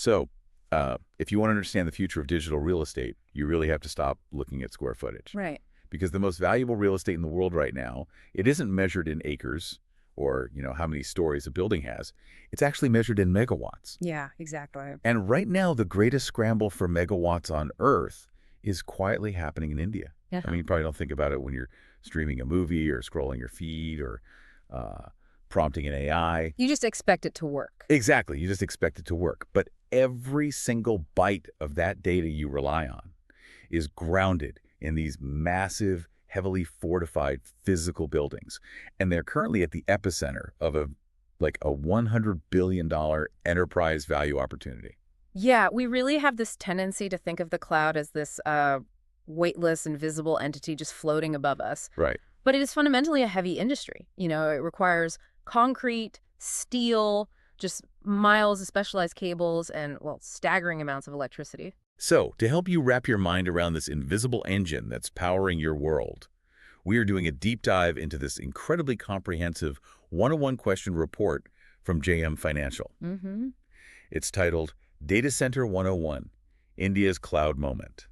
So, if you want to understand the future of digital real estate, you really have to stop looking at square footage. Right. Because the most valuable real estate in the world right now, it isn't measured in acres or, how many stories a building has. It's actually measured in megawatts. Yeah, exactly. And right now, the greatest scramble for megawatts on Earth is quietly happening in India. Yeah. I mean, you probably don't think about it when you're streaming a movie or scrolling your feed or prompting an AI. You just expect it to work. Exactly. You just expect it to work. But every single byte of that data you rely on is grounded in these massive, heavily fortified physical buildings. And they're currently at the epicenter of a $100 billion enterprise value opportunity. Yeah, we really have this tendency to think of the cloud as this weightless, invisible entity just floating above us. Right. But it is fundamentally a heavy industry. It requires concrete, steel, just miles of specialized cables, and, well, staggering amounts of electricity. So, to help you wrap your mind around this invisible engine that's powering your world, we are doing a deep dive into this incredibly comprehensive 101 question report from JM Financial. Mm-hmm. It's titled Data Center 101, India's Cloud Moment.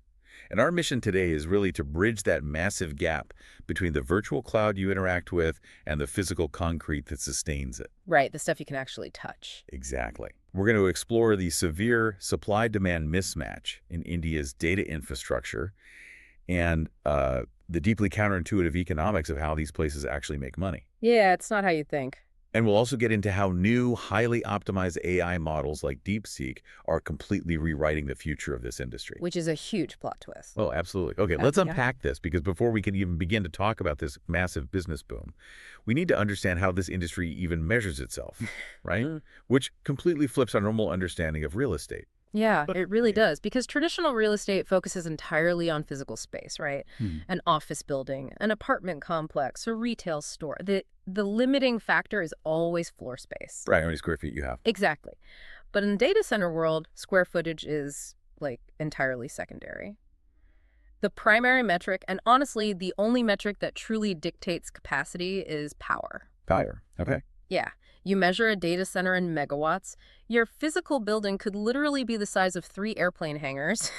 And our mission today is really to bridge that massive gap between the virtual cloud you interact with and the physical concrete that sustains it. Right, the stuff you can actually touch. Exactly. We're going to explore the severe supply-demand mismatch in India's data infrastructure and the deeply counterintuitive economics of how these places actually make money. Yeah, it's not how you think. And we'll also get into how new, highly optimized AI models like DeepSeek are completely rewriting the future of this industry. Which is a huge plot twist. Oh, absolutely. Okay, let's unpack this, because before we can even begin to talk about this massive business boom, we need to understand how this industry even measures itself, right? Which completely flips our normal understanding of real estate. Yeah, it really does, because traditional real estate focuses entirely on physical space, right? An office building, an apartment complex, a retail store. The limiting factor is always floor space. Right, how many square feet you have. Exactly. But in the data center world, square footage is, entirely secondary. The primary metric, and honestly, the only metric that truly dictates capacity, is power. Power, okay. Yeah. You measure a data center in megawatts. Your physical building could literally be the size of 3 airplane hangars.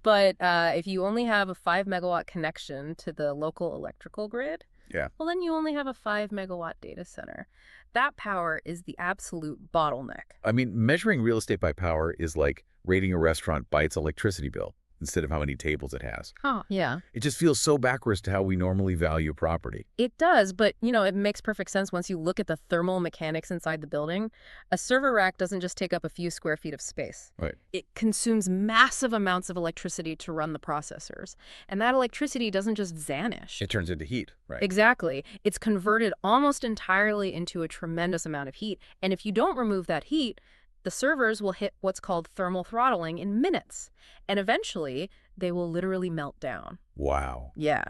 But if you only have a 5-megawatt connection to the local electrical grid, well, then you only have a 5-megawatt data center. That power is the absolute bottleneck. I mean, measuring real estate by power is like rating a restaurant by its electricity bill instead of how many tables it has. Oh, yeah. It just feels so backwards to how we normally value property. It does, but, it makes perfect sense once you look at the thermal mechanics inside the building. A server rack doesn't just take up a few square feet of space. Right. It consumes massive amounts of electricity to run the processors. And that electricity doesn't just vanish. It turns into heat, right? Exactly. It's converted almost entirely into a tremendous amount of heat. And if you don't remove that heat, the servers will hit what's called thermal throttling in minutes. And eventually, they will literally melt down. Wow. Yeah.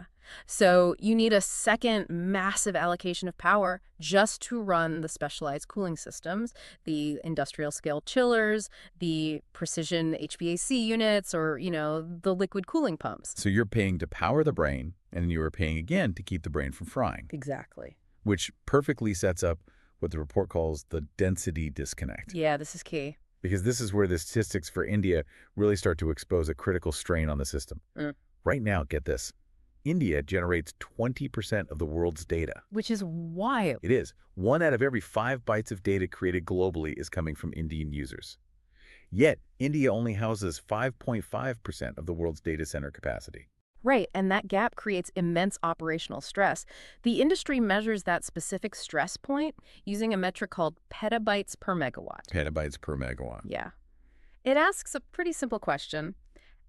So you need a second massive allocation of power just to run the specialized cooling systems, the industrial scale chillers, the precision HVAC units, or, the liquid cooling pumps. So you're paying to power the brain, and you are paying again to keep the brain from frying. Exactly. Which perfectly sets up what the report calls the density disconnect. Yeah, this is key. Because this is where the statistics for India really start to expose a critical strain on the system. Right now, get this, India generates 20% of the world's data. Which is wild. It is. 1 out of every 5 bytes of data created globally is coming from Indian users. Yet, India only houses 5.5% of the world's data center capacity. Right, and that gap creates immense operational stress. The industry measures that specific stress point using a metric called petabytes per megawatt. Petabytes per megawatt. Yeah. It asks a pretty simple question.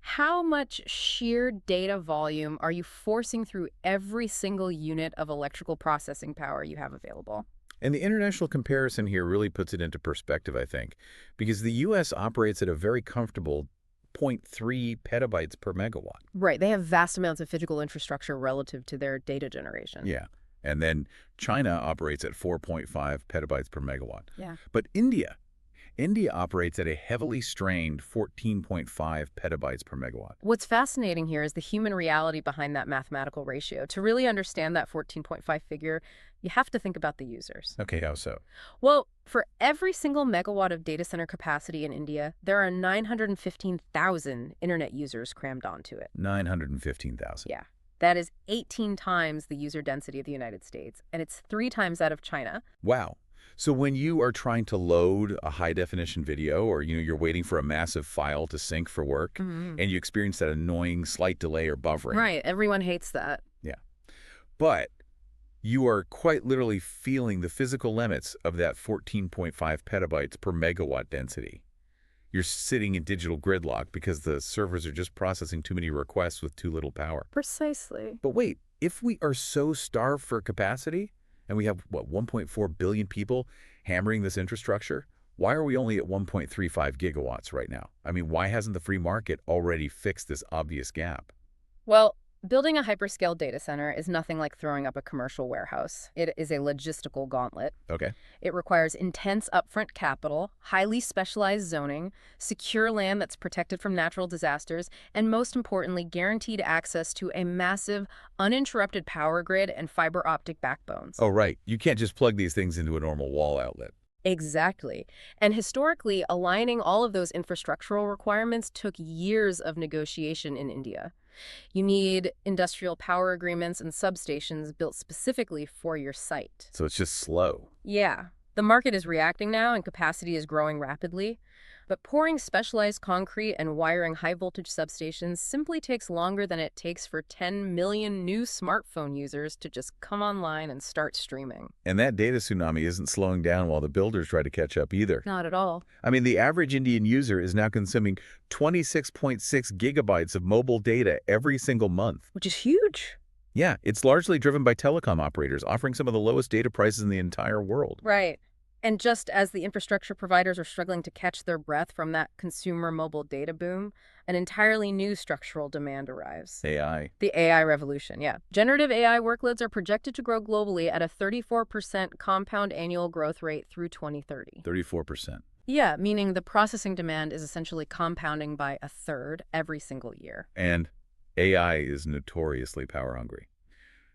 How much sheer data volume are you forcing through every single unit of electrical processing power you have available? And the international comparison here really puts it into perspective, I think, because the U.S. operates at a very comfortable 0.3 petabytes per megawatt. Right. They have vast amounts of physical infrastructure relative to their data generation. Yeah. And then China operates at 4.5 petabytes per megawatt. Yeah. But India India operates at a heavily strained 14.5 petabytes per megawatt. What's fascinating here is the human reality behind that mathematical ratio. To really understand that 14.5 figure, you have to think about the users. Okay, how so? Well, for every single megawatt of data center capacity in India, there are 915,000 internet users crammed onto it. 915,000. Yeah. That is 18 times the user density of the United States, and it's 3 times that of China. Wow. So when you are trying to load a high-definition video or you're waiting for a massive file to sync for work, Mhm. and you experience that annoying slight delay or buffering. Right, everyone hates that. Yeah. But you are quite literally feeling the physical limits of that 14.5 petabytes per megawatt density. You're sitting in digital gridlock because the servers are just processing too many requests with too little power. Precisely. But wait, if we are so starved for capacity, and we have, what, 1.4 billion people hammering this infrastructure, why are we only at 1.35 gigawatts right now? I mean, why hasn't the free market already fixed this obvious gap? Well, building a hyperscale data center is nothing like throwing up a commercial warehouse. It is a logistical gauntlet. Okay. It requires intense upfront capital, highly specialized zoning, secure land that's protected from natural disasters, and most importantly, guaranteed access to a massive, uninterrupted power grid and fiber optic backbones. Oh, right. You can't just plug these things into a normal wall outlet. Exactly. And historically, aligning all of those infrastructural requirements took years of negotiation in India. You need industrial power agreements and substations built specifically for your site. So it's just slow. Yeah, the market is reacting now and capacity is growing rapidly. But pouring specialized concrete and wiring high-voltage substations simply takes longer than it takes for 10 million new smartphone users to just come online and start streaming. And that data tsunami isn't slowing down while the builders try to catch up either. Not at all. I mean, the average Indian user is now consuming 26.6 gigabytes of mobile data every single month. Which is huge. Yeah, it's largely driven by telecom operators offering some of the lowest data prices in the entire world. Right. And just as the infrastructure providers are struggling to catch their breath from that consumer mobile data boom, an entirely new structural demand arrives. AI. The AI revolution, yeah. Generative AI workloads are projected to grow globally at a 34% compound annual growth rate through 2030. 34%. Yeah, meaning the processing demand is essentially compounding by a third every single year. And AI is notoriously power hungry.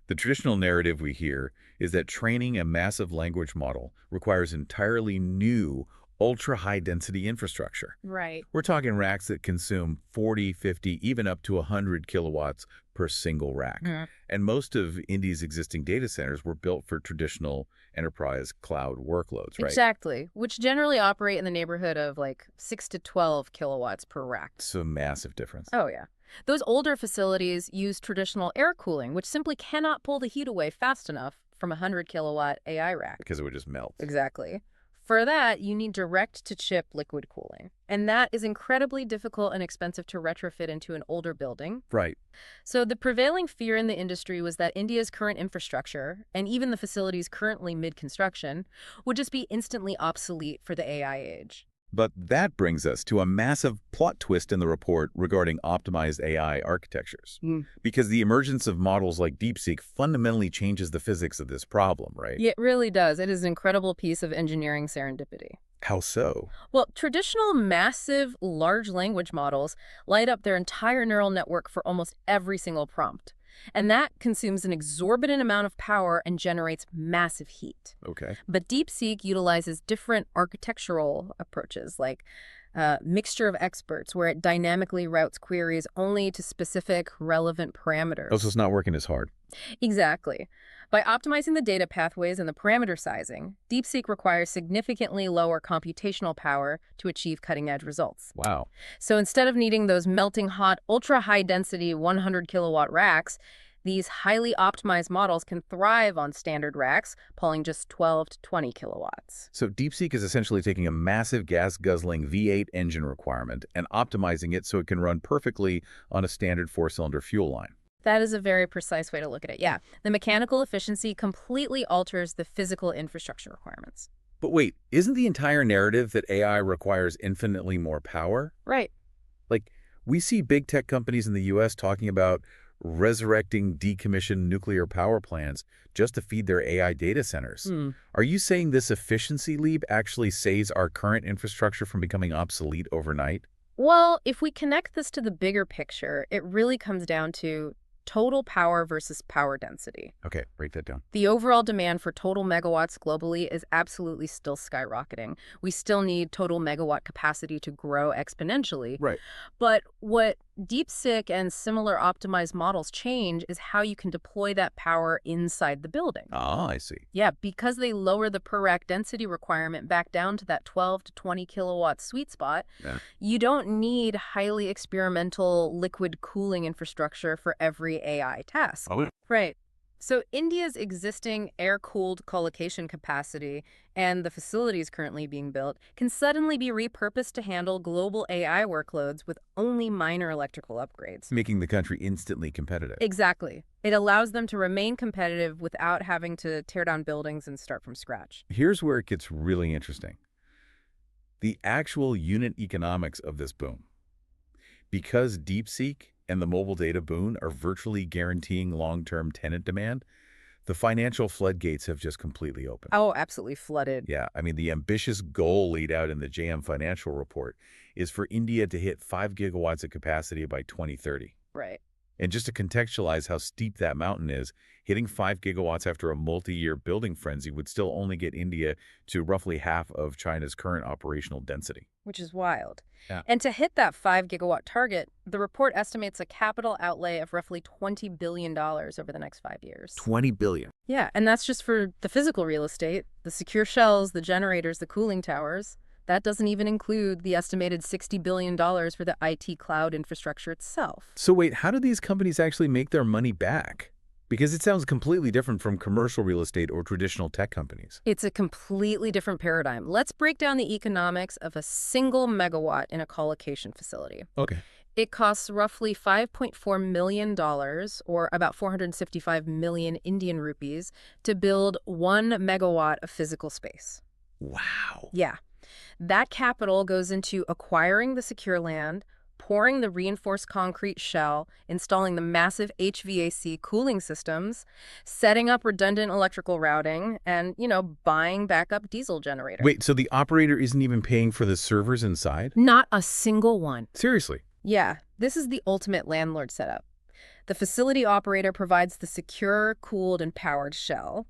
The traditional narrative we hear is that training a massive language model requires entirely new, ultra-high-density infrastructure. Right. We're talking racks that consume 40, 50, even up to 100 kilowatts per single rack. And most of India's existing data centers were built for traditional enterprise cloud workloads, right? Exactly, which generally operate in the neighborhood of like 6 to 12 kilowatts per rack. It's a massive difference. Oh, yeah. Those older facilities use traditional air cooling, which simply cannot pull the heat away fast enough from a 100 kilowatt AI rack. Because it would just melt. Exactly. For that, you need direct-to-chip liquid cooling. And that is incredibly difficult and expensive to retrofit into an older building. Right. So the prevailing fear in the industry was that India's current infrastructure, and even the facilities currently mid-construction, would just be instantly obsolete for the AI age. But that brings us to a massive plot twist in the report regarding optimized AI architectures. Because the emergence of models like DeepSeek fundamentally changes the physics of this problem, right? It really does. It is an incredible piece of engineering serendipity. How so? Well, traditional massive large language models light up their entire neural network for almost every single prompt. And that consumes an exorbitant amount of power and generates massive heat. Okay. But DeepSeek utilizes different architectural approaches, like a mixture of experts, where it dynamically routes queries only to specific relevant parameters. Oh, so it's not working as hard. Exactly. By optimizing the data pathways and the parameter sizing, DeepSeek requires significantly lower computational power to achieve cutting-edge results. Wow. So instead of needing those melting hot, ultra-high-density 100 kilowatt racks, these highly optimized models can thrive on standard racks, pulling just 12 to 20 kilowatts. So DeepSeek is essentially taking a massive gas-guzzling V8 engine requirement and optimizing it so it can run perfectly on a standard four-cylinder fuel line. That is a very precise way to look at it, yeah. The mechanical efficiency completely alters the physical infrastructure requirements. But wait, isn't the entire narrative that AI requires infinitely more power? Right. Like, we see big tech companies in the US talking about resurrecting decommissioned nuclear power plants just to feed their AI data centers. Hmm. Are you saying this efficiency leap actually saves our current infrastructure from becoming obsolete overnight? Well, if we connect this to the bigger picture, it really comes down to total power versus power density. Okay, write that down. The overall demand for total megawatts globally is absolutely still skyrocketing. We still need total megawatt capacity to grow exponentially. Right. But what DeepSeek and similar optimized models change is how you can deploy that power inside the building. Ah, I see. Yeah, because they lower the per rack density requirement back down to that 12 to 20 kilowatt sweet spot, Yeah. you don't need highly experimental liquid cooling infrastructure for every AI task. Oh, Right. So India's existing air-cooled colocation capacity and the facilities currently being built can suddenly be repurposed to handle global AI workloads with only minor electrical upgrades. making the country instantly competitive. Exactly. It allows them to remain competitive without having to tear down buildings and start from scratch. Here's where it gets really interesting. The actual unit economics of this boom. Because DeepSeek and the mobile data boon are virtually guaranteeing long-term tenant demand, the financial floodgates have just completely opened. Oh, absolutely flooded. Yeah, I mean, the ambitious goal laid out in the JM Financial Report is for India to hit 5 gigawatts of capacity by 2030. Right. And just to contextualize how steep that mountain is, hitting 5 gigawatts after a multi-year building frenzy would still only get India to roughly half of China's current operational density. Which is wild. Yeah. And to hit that 5 gigawatt target, the report estimates a capital outlay of roughly $20 billion over the next 5 years. 20 billion. Yeah, and that's just for the physical real estate, the secure shells, the generators, the cooling towers. That doesn't even include the estimated $60 billion for the IT cloud infrastructure itself. So wait, how do these companies actually make their money back? Because it sounds completely different from commercial real estate or traditional tech companies. It's a completely different paradigm. Let's break down the economics of a single megawatt in a colocation facility. Okay. It costs roughly $5.4 million, or about 455 million Indian rupees, to build 1 megawatt of physical space. Wow. Yeah. That capital goes into acquiring the secure land, pouring the reinforced concrete shell, installing the massive HVAC cooling systems, setting up redundant electrical routing, and, buying backup diesel generators. Wait, so the operator isn't even paying for the servers inside? Not a single one. Seriously? Yeah, this is the ultimate landlord setup. The facility operator provides the secure, cooled, and powered shell.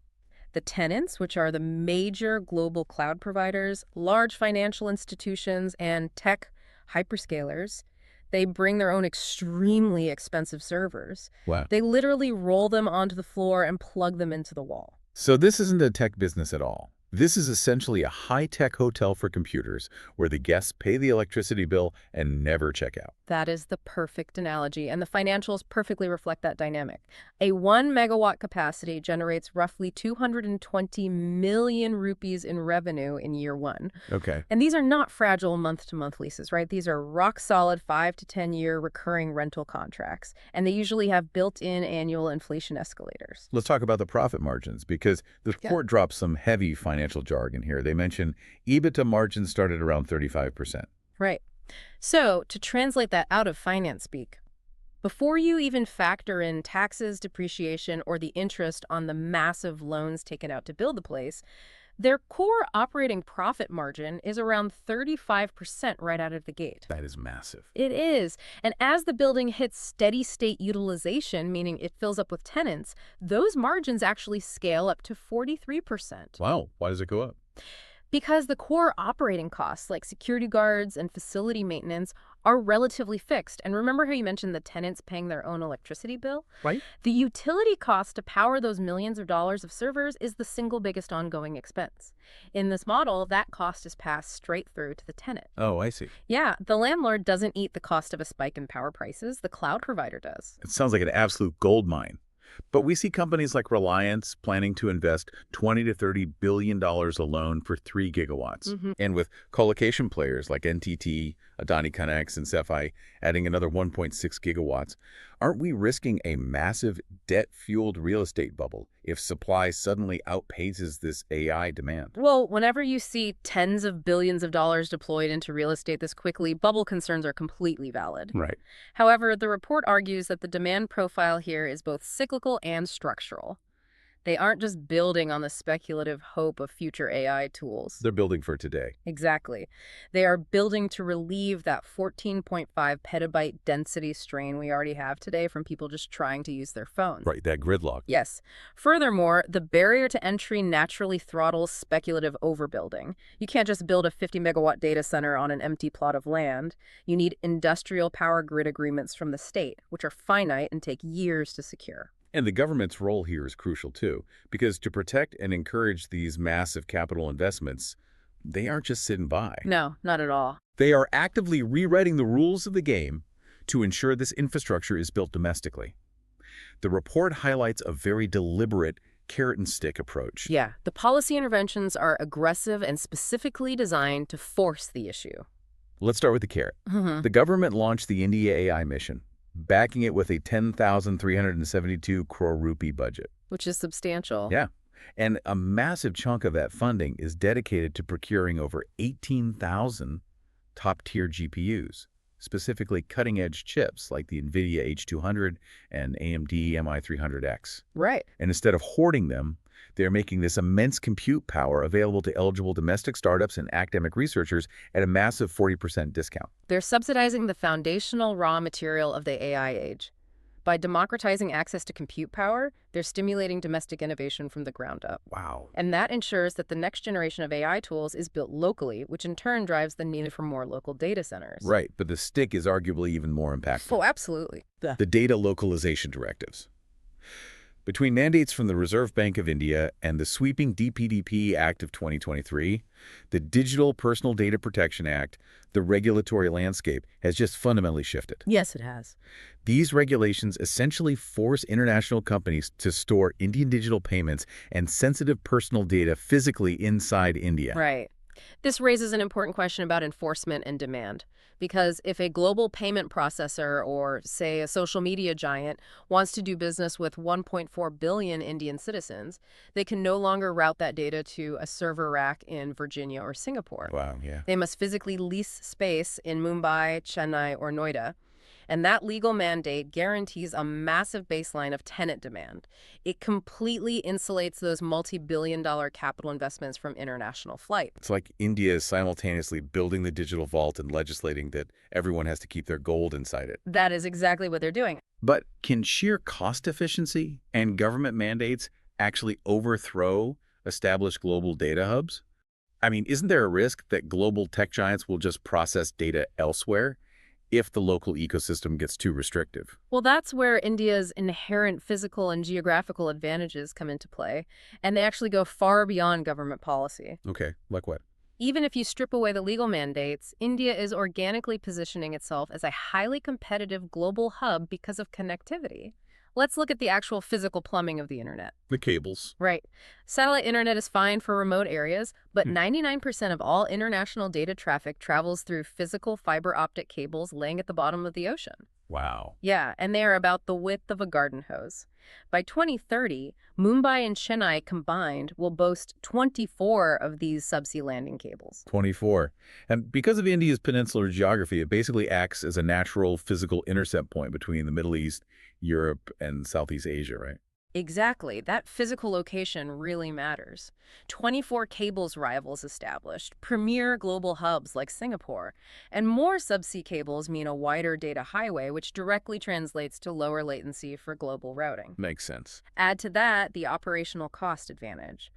The tenants, which are the major global cloud providers, large financial institutions, and tech hyperscalers, they bring their own extremely expensive servers. Wow. They literally roll them onto the floor and plug them into the wall. So this isn't a tech business at all. This is essentially a high-tech hotel for computers where the guests pay the electricity bill and never check out. That is the perfect analogy, and the financials perfectly reflect that dynamic. A 1 megawatt capacity generates roughly 220 million rupees in revenue in year 1. Okay. And these are not fragile month-to-month leases, right? These are rock-solid 5 to 10-year recurring rental contracts, and they usually have built-in annual inflation escalators. Let's talk about the profit margins, because the report drops some heavy financial jargon here. They mention EBITDA margins start at around 35%. Right. So, to translate that out of finance speak, before you even factor in taxes, depreciation, or the interest on the massive loans taken out to build the place, their core operating profit margin is around 35% right out of the gate. That is massive. It is. And as the building hits steady state utilization, meaning it fills up with tenants, those margins actually scale up to 43%. Wow. Why does it go up? Because the core operating costs, like security guards and facility maintenance, are relatively fixed. And remember how you mentioned the tenants paying their own electricity bill? Right. The utility cost to power those millions of dollars of servers is the single biggest ongoing expense. In this model, that cost is passed straight through to the tenant. Oh, I see. Yeah, the landlord doesn't eat the cost of a spike in power prices. The cloud provider does. It sounds like an absolute gold mine. But we see companies like Reliance planning to invest $20 to $30 billion alone for 3 gigawatts. And with colocation players like NTT, Adani Connex, and Cephei adding another 1.6 gigawatts, Aren't we risking a massive debt-fueled real estate bubble if supply suddenly outpaces this AI demand? Well, whenever you see tens of billions of dollars deployed into real estate this quickly, bubble concerns are completely valid. Right. However, the report argues that the demand profile here is both cyclical and structural. They aren't just building on the speculative hope of future AI tools. They're building for today. Exactly. They are building to relieve that 14.5 petabyte density strain we already have today from people just trying to use their phones. Right, that gridlock. Yes. Furthermore, the barrier to entry naturally throttles speculative overbuilding. You can't just build a 50 megawatt data center on an empty plot of land. You need industrial power grid agreements from the state, which are finite and take years to secure. And the government's role here is crucial too, because to protect and encourage these massive capital investments, they aren't just sitting by. No, not at all. They are actively rewriting the rules of the game to ensure this infrastructure is built domestically. The report highlights a very deliberate carrot-and-stick approach. Yeah, the policy interventions are aggressive and specifically designed to force the issue. Let's start with the carrot. The government launched the India AI mission, backing it with a 10,372 crore rupee budget. Which is substantial. Yeah. And a massive chunk of that funding is dedicated to procuring over 18,000 top-tier GPUs, specifically cutting-edge chips like the NVIDIA H200 and AMD MI300X. Right. And instead of hoarding them, they're making this immense compute power available to eligible domestic startups and academic researchers at a massive 40% discount. They're subsidizing the foundational raw material of the AI age. By democratizing access to compute power, they're stimulating domestic innovation from the ground up. Wow. And that ensures that the next generation of AI tools is built locally, which in turn drives the need for more local data centers. Right, but the stick is arguably even more impactful. Oh, absolutely. The data localization directives. Between mandates from the Reserve Bank of India and the sweeping DPDP Act of 2023, the Digital Personal Data Protection Act, the regulatory landscape has just fundamentally shifted. Yes, it has. These regulations essentially force international companies to store Indian digital payments and sensitive personal data physically inside India. Right. This raises an important question about enforcement and demand. Because if a global payment processor or, say, a social media giant wants to do business with 1.4 billion Indian citizens, they can no longer route that data to a server rack in Virginia or Singapore. Wow, yeah. They must physically lease space in Mumbai, Chennai, or Noida. And that legal mandate guarantees a massive baseline of tenant demand. It completely insulates those multi-billion-dollar capital investments from international flight. It's like India is simultaneously building the digital vault and legislating that everyone has to keep their gold inside it. That is exactly what they're doing. But can sheer cost efficiency and government mandates actually overthrow established global data hubs? I mean, isn't there a risk that global tech giants will just process data elsewhere if the local ecosystem gets too restrictive? Well, that's where India's inherent physical and geographical advantages come into play, and they actually go far beyond government policy. Okay, like what? Even if you strip away the legal mandates, India is organically positioning itself as a highly competitive global hub because of connectivity. Let's look at the actual physical plumbing of the internet. The cables. Right. Satellite internet is fine for remote areas, but 99% of all international data traffic travels through physical fiber optic cables laying at the bottom of the ocean. Wow. Yeah, and they are about the width of a garden hose. By 2030, Mumbai and Chennai combined will boast 24 of these subsea landing cables. 24. And because of India's peninsular geography, it basically acts as a natural physical intercept point between the Middle East, Europe, and Southeast Asia, right? Exactly. That physical location really matters. 24 cables rivals established, premier global hubs like Singapore, and more subsea cables mean a wider data highway, which directly translates to lower latency for global routing. Makes sense. Add to that the operational cost advantage.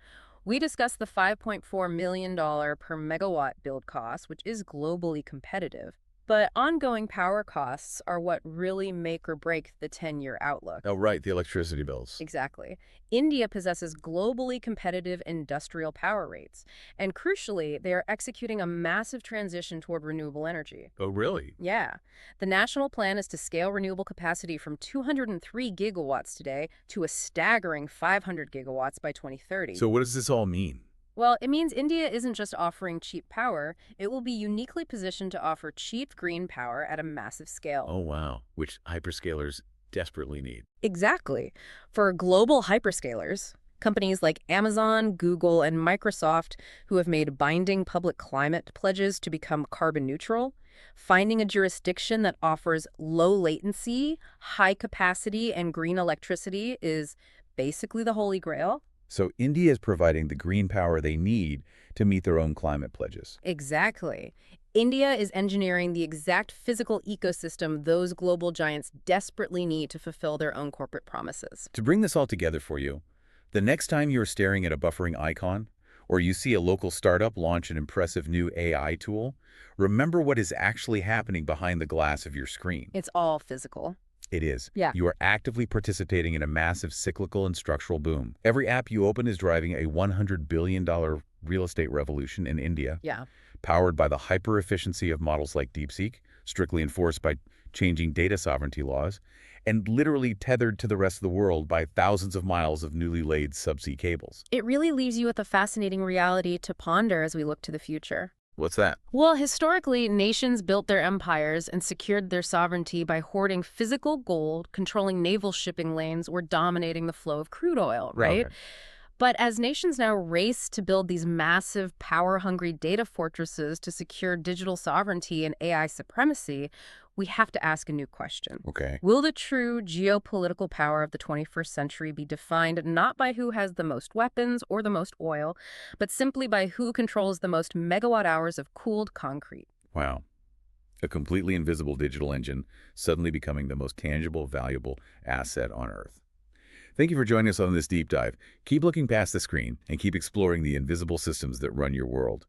We discussed the $5.4 million per megawatt build cost, which is globally competitive. But ongoing power costs are what really make or break the 10-year outlook. Oh, right, the electricity bills. Exactly. India possesses globally competitive industrial power rates. And crucially, they are executing a massive transition toward renewable energy. Oh, really? Yeah. The national plan is to scale renewable capacity from 203 gigawatts today to a staggering 500 gigawatts by 2030. So what does this all mean? Well, it means India isn't just offering cheap power, it will be uniquely positioned to offer cheap green power at a massive scale. Oh, wow. Which hyperscalers desperately need. Exactly. For global hyperscalers, companies like Amazon, Google, and Microsoft, who have made binding public climate pledges to become carbon neutral, finding a jurisdiction that offers low latency, high capacity, and green electricity is basically the holy grail. So India is providing the green power they need to meet their own climate pledges. Exactly. India is engineering the exact physical ecosystem those global giants desperately need to fulfill their own corporate promises. To bring this all together for you, the next time you're staring at a buffering icon, or you see a local startup launch an impressive new AI tool, remember what is actually happening behind the glass of your screen. It's all physical. It is. Yeah. You are actively participating in a massive cyclical and structural boom. Every app you open is driving a $100 billion real estate revolution in India, Yeah. powered by the hyper-efficiency of models like DeepSeek, strictly enforced by changing data sovereignty laws, and literally tethered to the rest of the world by thousands of miles of newly laid subsea cables. It really leaves you with a fascinating reality to ponder as we look to the future. What's that? Well, historically, nations built their empires and secured their sovereignty by hoarding physical gold, controlling naval shipping lanes, or dominating the flow of crude oil, right? Okay. But as nations now race to build these massive, power-hungry data fortresses to secure digital sovereignty and AI supremacy, we have to ask a new question. Okay. Will the true geopolitical power of the 21st century be defined not by who has the most weapons or the most oil, but simply by who controls the most megawatt hours of cooled concrete? Wow. A completely invisible digital engine suddenly becoming the most tangible, valuable asset on Earth. Thank you for joining us on this deep dive. Keep looking past the screen and keep exploring the invisible systems that run your world.